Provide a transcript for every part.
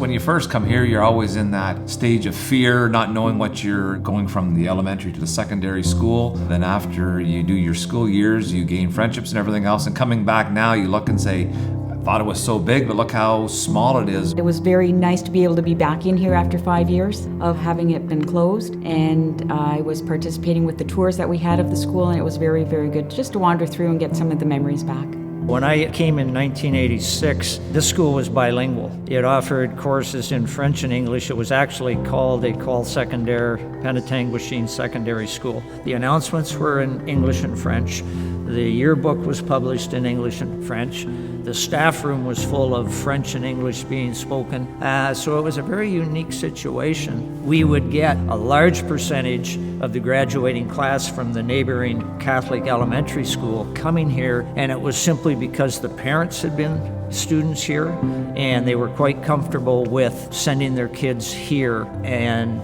When you first come here, you're always in that stage of fear, not knowing what you're going from the elementary to the secondary school. Then after you do your school years, you gain friendships and everything else. And coming back now, you look and say, I thought it was so big, but look how small it is. It was very nice to be able to be back in here after 5 years of having it been closed. And I was participating with the tours that we had of the school, and it was very, very good just to wander through and get some of the memories back. When I came in 1986, this school was bilingual. It offered courses in French and English. It was actually called École Secondaire Penetanguishene Secondary School. The announcements were in English and French. The yearbook was published in English and French. The staff room was full of French and English being spoken. So it was a very unique situation. We would get a large percentage of the graduating class from the neighboring Catholic elementary school coming here, and it was simply because the parents had been students here and they were quite comfortable with sending their kids here and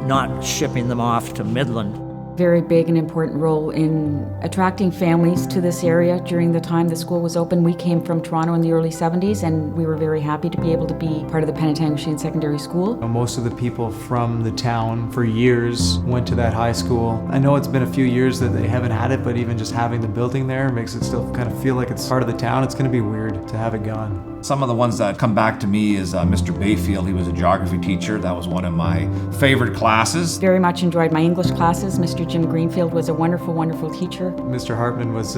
not shipping them off to Midland. Very big and important role in attracting families to this area during the time the school was open. We came from Toronto in the early 70s, and we were very happy to be able to be part of the Penetanguishene Secondary School. Most of the people from the town for years went to that high school. I know it's been a few years that they haven't had it, but even just having the building there makes it still kind of feel like it's part of the town. It's going to be weird to have it gone. Some of the ones that come back to me is Mr. Bayfield. He was a geography teacher. That was one of my favorite classes. Very much enjoyed my English classes. Mr. Jim Greenfield was a wonderful, wonderful teacher. Mr. Hartman was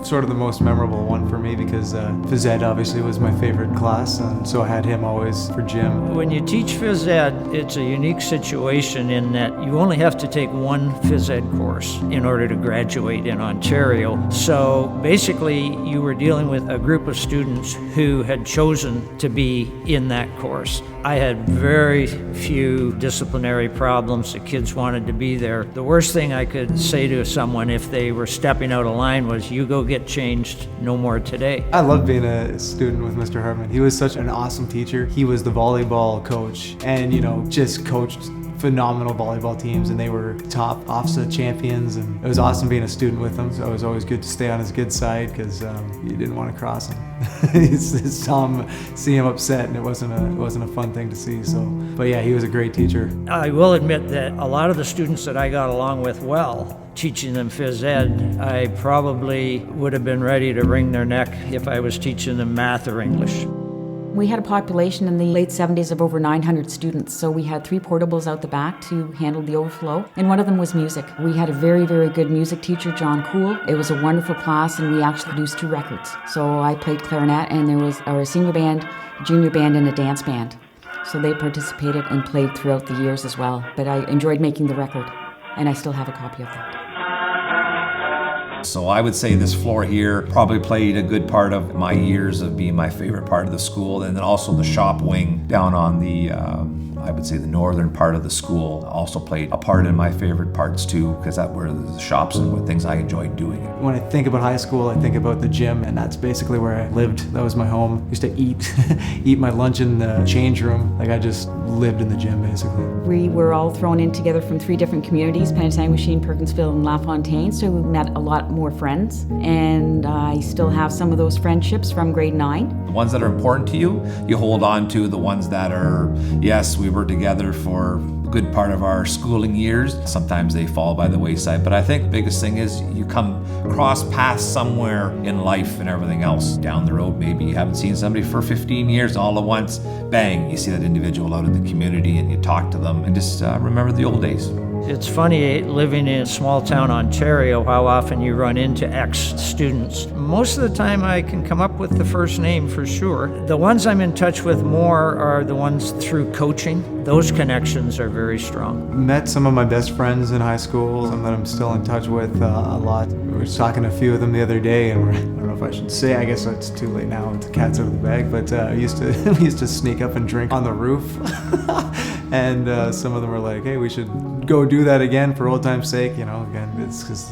sort of the most memorable one for me because phys ed obviously was my favorite class, and so I had him always for gym. When you teach phys ed, it's a unique situation in that you only have to take one phys ed course in order to graduate in Ontario. So basically, you were dealing with a group of students who had chosen to be in that course. I had very few disciplinary problems. The kids wanted to be there. The worst thing I could say to someone if they were stepping out of line was, you go get changed, no more today. I loved being a student with Mr. Hartman. He was such an awesome teacher. He was the volleyball coach and, just coached phenomenal volleyball teams, and they were top OFSA champions, and it was awesome being a student with him. So it was always good to stay on his good side because you didn't want to cross him. You see him upset, and it wasn't a fun thing to see. So, but yeah, he was a great teacher. I will admit that a lot of the students that I got along with well, teaching them phys ed, I probably would have been ready to wring their neck if I was teaching them math or English. We had a population in the late 70s of over 900 students, so we had 3 portables out the back to handle the overflow, and one of them was music. We had a very, very good music teacher, John Cool. It was a wonderful class, and we actually produced 2 records. So I played clarinet, and there was our senior band, junior band, and a dance band. So they participated and played throughout the years as well. But I enjoyed making the record, and I still have a copy of that. So I would say this floor here probably played a good part of my years of being my favorite part of the school. And then also the shop wing down on the, I would say the northern part of the school also played a part in my favorite parts too, because that were the shops and what things I enjoyed doing. When I think about high school, I think about the gym, and that's basically where I lived. That was my home. I used to eat my lunch in the change room. Like I just lived in the gym basically. We were all thrown in together from 3 different communities, Penetanguishene, Perkinsville, and LaFontaine, so we met a lot more friends, and I still have some of those friendships from grade 9. The ones that are important to you, you hold on to. The ones that are, yes, we were together for a good part of our schooling years. Sometimes they fall by the wayside, but I think the biggest thing is you come cross paths somewhere in life and everything else. Down the road, maybe you haven't seen somebody for 15 years, all at once, bang, you see that individual out in the community and you talk to them and just remember the old days. It's funny living in small town Ontario how often you run into ex-students. Most of the time I can come up with the first name for sure. The ones I'm in touch with more are the ones through coaching. Those connections are very strong. Met some of my best friends in high school, some that I'm still in touch with a lot. We were talking to a few of them the other day, and I don't know if I should say, I guess it's too late now, the cat's out of the bag, but we used to sneak up and drink on the roof. And some of them were like, hey, we should go do that again for old time's sake. Again, it's because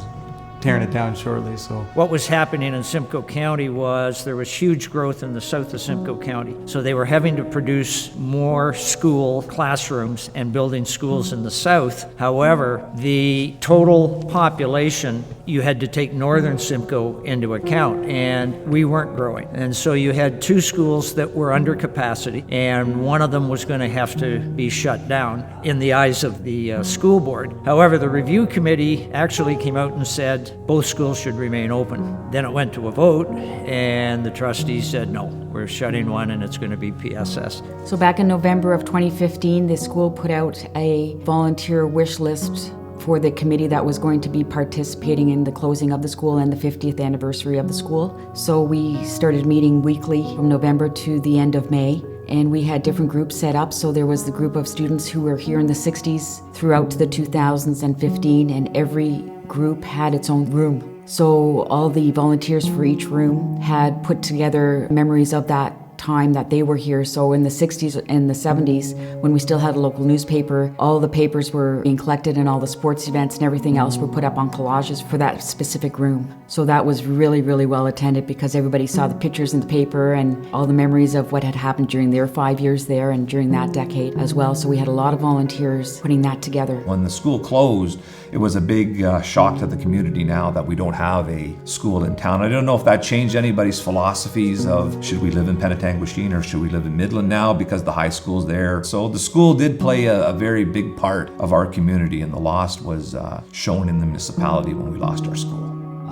tearing it down shortly. So what was happening in Simcoe County was there was huge growth in the south of Simcoe County. So they were having to produce more school classrooms and building schools in the south. However, the total population you had to take northern Simcoe into account, and we weren't growing. And so you had two schools that were under capacity, and one of them was going to have to be shut down in the eyes of the school board. However, the review committee actually came out and said both schools should remain open. Then it went to a vote, and the trustees said, no, we're shutting one and it's going to be PSS. So back in November of 2015, the school put out a volunteer wish list for the committee that was going to be participating in the closing of the school and the 50th anniversary of the school. So we started meeting weekly from November to the end of May. And we had different groups set up. So there was the group of students who were here in the 60s throughout to the 2015, and every group had its own room. So all the volunteers for each room had put together memories of that time that they were here. So in the 60s and the 70s, when we still had a local newspaper, all the papers were being collected and all the sports events and everything else were put up on collages for that specific room. So that was really, really well attended because everybody saw the pictures in the paper and all the memories of what had happened during their 5 years there and during that decade as well. So we had a lot of volunteers putting that together. When the school closed, it was a big shock to the community now that we don't have a school in town. I don't know if that changed anybody's philosophies of should we live in Penetanguishene or should we live in Midland now because the high school's there. So the school did play a very big part of our community, and the loss was shown in the municipality when we lost our school.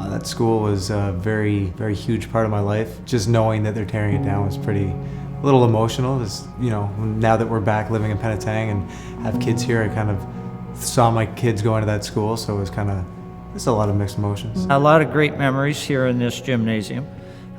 That school was a very, very huge part of my life. Just knowing that they're tearing it down was a little emotional. Just, now that we're back living in Penetang and have kids here, I kind of saw my kids going to that school, so it was just a lot of mixed emotions. A lot of great memories here in this gymnasium.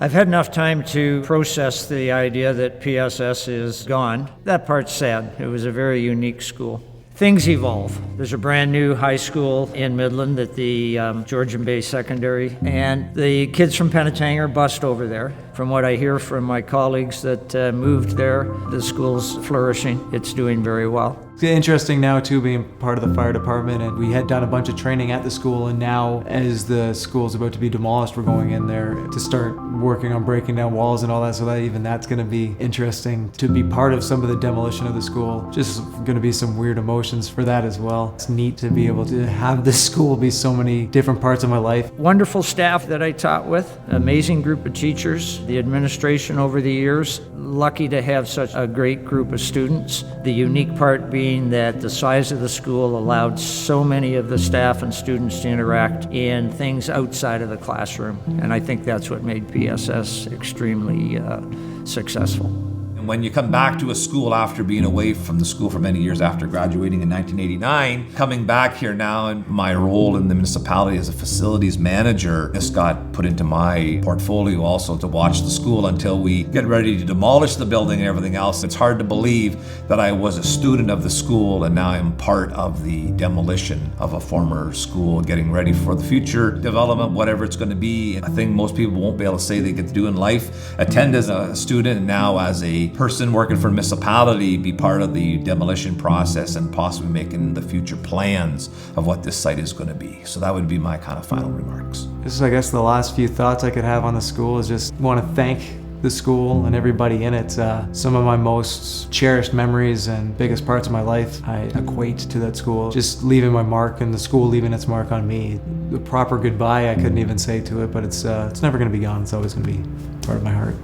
I've had enough time to process the idea that PSS is gone. That part's sad. It was a very unique school. Things evolve. There's a brand new high school in Midland at the Georgian Bay Secondary, and the kids from Penetang are bused over there. From what I hear from my colleagues that moved there, the school's flourishing. It's doing very well. It's interesting now too, being part of the fire department, and we had done a bunch of training at the school, and now as the school's about to be demolished, we're going in there to start working on breaking down walls and all that, so that's going to be interesting to be part of some of the demolition of the school. Just going to be some weird emotions for that as well. It's neat to be able to have this school be so many different parts of my life. Wonderful staff that I taught with, amazing group of teachers, the administration over the years. Lucky to have such a great group of students. The unique part being that the size of the school allowed so many of the staff and students to interact in things outside of the classroom. And I think that's what made PSS extremely successful. When you come back to a school after being away from the school for many years after graduating in 1989, coming back here now in my role in the municipality as a facilities manager, this got put into my portfolio also to watch the school until we get ready to demolish the building and everything else. It's hard to believe that I was a student of the school and now I'm part of the demolition of a former school, getting ready for the future development, whatever it's going to be. A thing most people won't be able to say they get to do in life. Attend as a student and now as a person working for a municipality, be part of the demolition process and possibly making the future plans of what this site is going to be. So that would be my kind of final remarks. This is, I guess, the last few thoughts I could have on the school is just want to thank the school and everybody in it. Some of my most cherished memories and biggest parts of my life I equate to that school. Just leaving my mark and the school leaving its mark on me. The proper goodbye I couldn't even say to it, but it's never going to be gone. It's always going to be part of my heart.